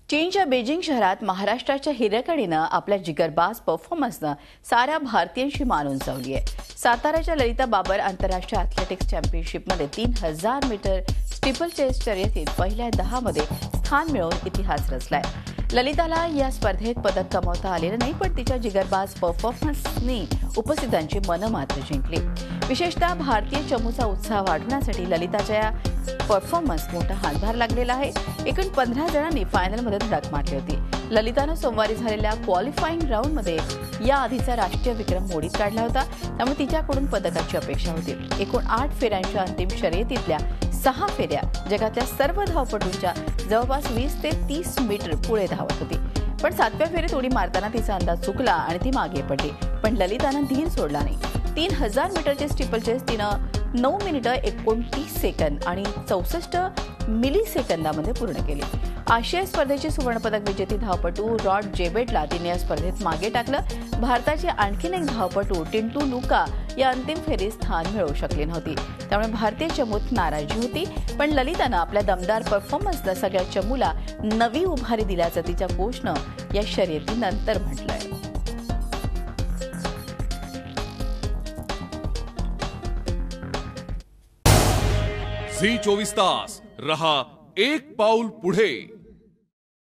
चीनच्या बेजिंग शहरात महाराष्ट्राच्या हिरकणीनं आपल्या जिगरबाज परफॉर्मन्सनं साऱ्या भारतीयांशी मान उंचावली आहे। साताऱ्याच्या ललिता बाबर आंतरराष्ट्रीय अॅथलेटिक्स चॅम्पियनशिपमध्ये 3000 मीटर स्टीपल चेस शर्यतीत पहिल्या 10 मध्ये स्थान मिळवून इतिहास रचलाय। ललिताला या स्पर्धेत पदक कमावता आलेलं नाही, पण तिच्या जिगरबाज परफॉर्मन्सनी उपस्थितांची मनं मात्र जिंकली। विशेषतः भारतीय चमूचा उत्साह वाढवण्यासाठी ललिताच्या या परफॉर्मन्स मोठा हातभार लागलेला आहे। एकूण 15 जणांनी फायनलमध्ये धडक मारली होती। ललितानं सोमवारी झालेल्या क्वालिफाईंग राऊंडमध्ये या आधीचा राष्ट्रीय विक्रम मोडीत काढला होता, त्यामुळे तिच्याकडून पदकाची अपेक्षा होती। एकूण 8 फेऱ्यांच्या अंतिम शर्यतीतल्या 6 फेऱ्या जगातल्या सर्व धावपटूंच्या जवळपास 20 ते 30 मीटर पुढे धावत होती, पण 7व्या फेरीत उडी मारताना तिचा अंदाज चुकला आणि ती मागे पडली। पण ललितानं धीर सोडला नाही। 3000 मीटरचे स्टीपल चेस तिनं 9 मिनिटं 29 सेकंद आणि 64 मिली सेकंदामध्ये पूर्ण केली। आशियाई स्पर्धेची सुवर्णपदक विजेती धावपटू रॉड जेबेटला तिने या स्पर्धेत मागे टाकलं। भारताची आणखीन एक धावपटू टिंटू लुका या अंतिम फेरीत स्थान मिळवू शकली नव्हती, त्यामुळे भारतीय चमूत नाराजी होती। पण ललितानं आपल्या दमदार परफॉर्मन्सनं सगळ्या चमूला नवी उभारी दिल्याचं तिच्या कोचनं या शर्यतीनंतर म्हटलंय। झी 24 तास रहा एक पाऊल पुढे।